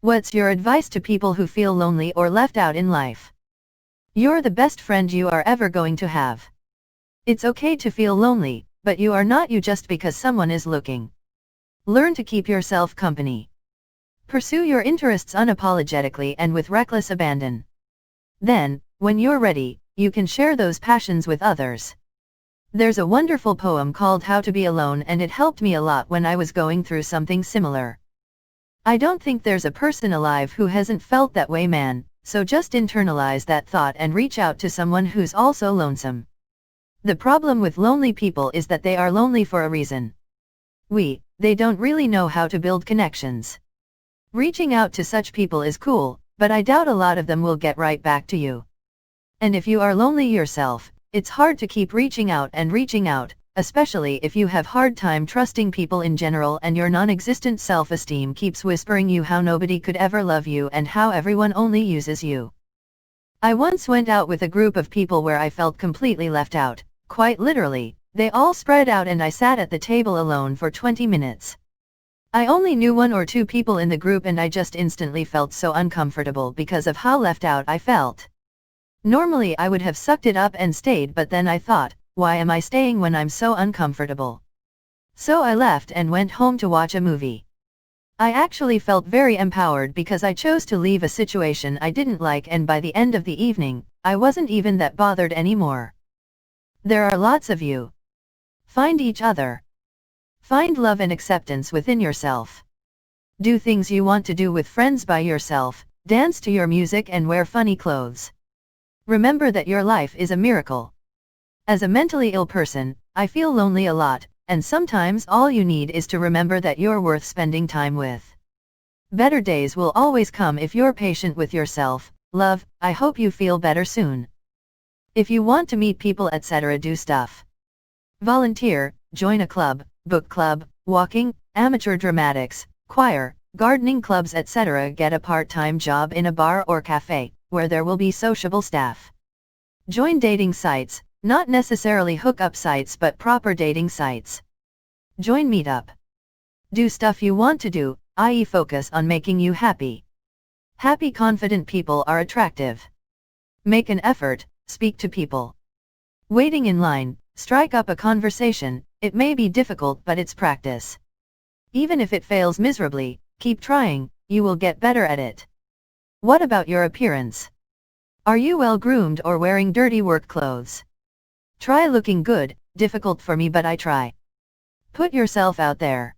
What's your advice to people who feel lonely or left out in life? You're the best friend you are ever going to have. It's okay to feel lonely, but you are not you just because someone is looking. Learn to keep yourself company. Pursue your interests unapologetically and with reckless abandon. Then, when you're ready, you can share those passions with others. There's a wonderful poem called How to Be Alone, and it helped me a lot when I was going through something similar. I don't think there's a person alive who hasn't felt that way, man, so just internalize that thought and reach out to someone who's also lonesome. The problem with lonely people is that they are lonely for a reason. They don't really know how to build connections. Reaching out to such people is cool, but I doubt a lot of them will get right back to you. And if you are lonely yourself, it's hard to keep reaching out, especially if you have hard time trusting people in general and your non-existent self-esteem keeps whispering you how nobody could ever love you and how everyone only uses you. I once went out with a group of people where I felt completely left out, quite literally. They all spread out and I sat at the table alone for 20 minutes. I only knew 1 or 2 people in the group and I just instantly felt so uncomfortable because of how left out I felt. Normally I would have sucked it up and stayed, but then I thought, why am I staying when I'm so uncomfortable? So I left and went home to watch a movie. I actually felt very empowered because I chose to leave a situation I didn't like, and by the end of the evening, I wasn't even that bothered anymore. There are lots of you. Find each other. Find love and acceptance within yourself. Do things you want to do with friends by yourself, dance to your music and wear funny clothes. Remember that your life is a miracle. As a mentally ill person, I feel lonely a lot, and sometimes all you need is to remember that you're worth spending time with. Better days will always come if you're patient with yourself. Love, I hope you feel better soon. If you want to meet people, etc., do stuff. Volunteer, join a club, book club, walking, amateur dramatics, choir, gardening clubs, etc. Get a part-time job in a bar or cafe, where there will be sociable staff. Join dating sites, not necessarily hookup sites but proper dating sites. Join Meetup. Do stuff you want to do, i.e. focus on making you happy. Happy, confident people are attractive. Make an effort, speak to people. Waiting in line, strike up a conversation. It may be difficult, but it's practice. Even if it fails miserably, keep trying, you will get better at it. What about your appearance? Are you well groomed or wearing dirty work clothes? Try looking good. Difficult for me, but I try. Put yourself out there.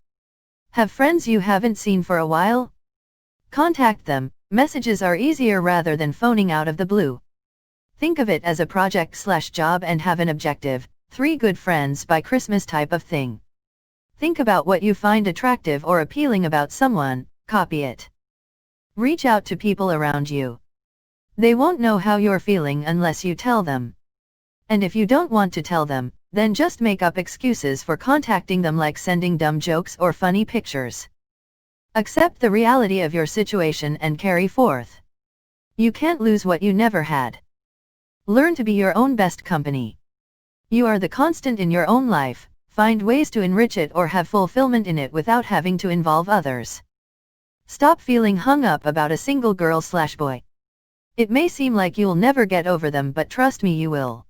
Have friends you haven't seen for a while? Contact them. Messages are easier rather than phoning out of the blue. Think of it as a project/job and have an objective. 3 good friends by Christmas type of thing. Think about what you find attractive or appealing about someone, copy it. Reach out to people around you. They won't know how you're feeling unless you tell them. And if you don't want to tell them, then just make up excuses for contacting them, like sending dumb jokes or funny pictures. Accept the reality of your situation and carry forth. You can't lose what you never had. Learn to be your own best company. You are the constant in your own life. Find ways to enrich it or have fulfillment in it without having to involve others. Stop feeling hung up about a single girl/boy. It may seem like you'll never get over them, but trust me, you will.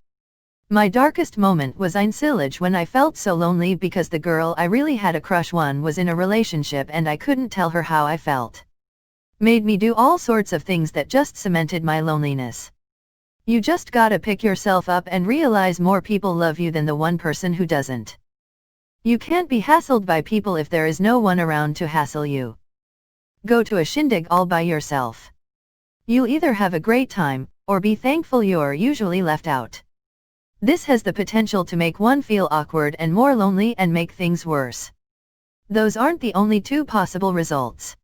My darkest moment was in college when I felt so lonely because the girl I really had a crush on was in a relationship and I couldn't tell her how I felt. Made me do all sorts of things that just cemented my loneliness. You just gotta pick yourself up and realize more people love you than the one person who doesn't. You can't be hassled by people if there is no one around to hassle you. Go to a shindig all by yourself. You'll either have a great time, or be thankful you're usually left out. This has the potential to make one feel awkward and more lonely and make things worse. Those aren't the only 2 possible results.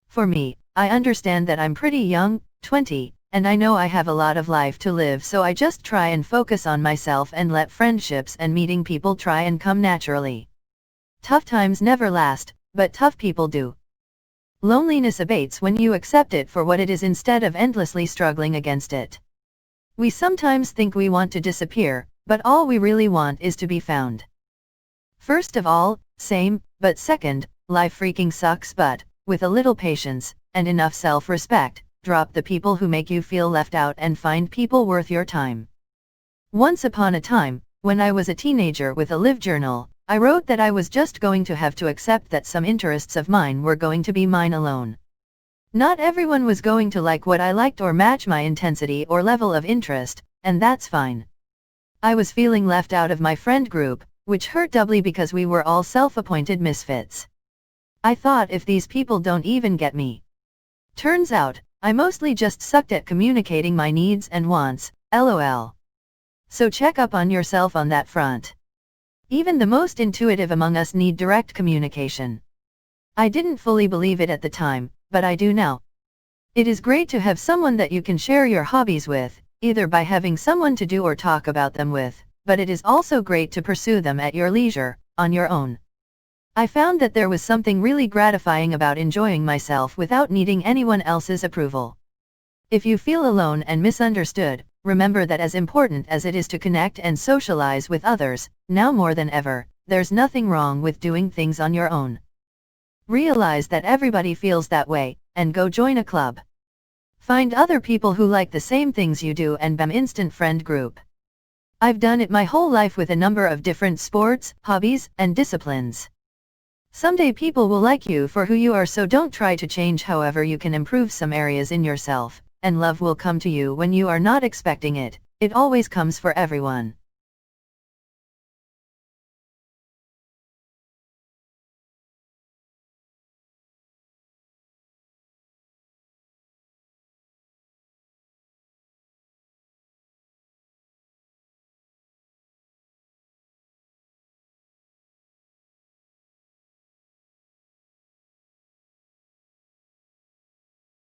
For me, I understand that I'm pretty young, 20, and I know I have a lot of life to live, so I just try and focus on myself and let friendships and meeting people try and come naturally. Tough times never last, but tough people do. Loneliness abates when you accept it for what it is instead of endlessly struggling against it. We sometimes think we want to disappear, but all we really want is to be found. First of all, same, but second, life freaking sucks, but with a little patience, and enough self-respect, drop the people who make you feel left out and find people worth your time. Once upon a time, when I was a teenager with a live journal, I wrote that I was just going to have to accept that some interests of mine were going to be mine alone. Not everyone was going to like what I liked or match my intensity or level of interest, and that's fine. I was feeling left out of my friend group, which hurt doubly because we were all self-appointed misfits. I thought, if these people don't even get me. Turns out, I mostly just sucked at communicating my needs and wants, lol. So check up on yourself on that front. Even the most intuitive among us need direct communication. I didn't fully believe it at the time, but I do now. It is great to have someone that you can share your hobbies with, either by having someone to do or talk about them with, but it is also great to pursue them at your leisure, on your own. I found that there was something really gratifying about enjoying myself without needing anyone else's approval. If you feel alone and misunderstood, remember that as important as it is to connect and socialize with others, now more than ever, there's nothing wrong with doing things on your own. Realize that everybody feels that way, and go join a club. Find other people who like the same things you do and bam, instant friend group. I've done it my whole life with a number of different sports, hobbies, and disciplines. Someday people will like you for who you are, so don't try to change. However, you can improve some areas in yourself, and love will come to you when you are not expecting it. It always comes for everyone.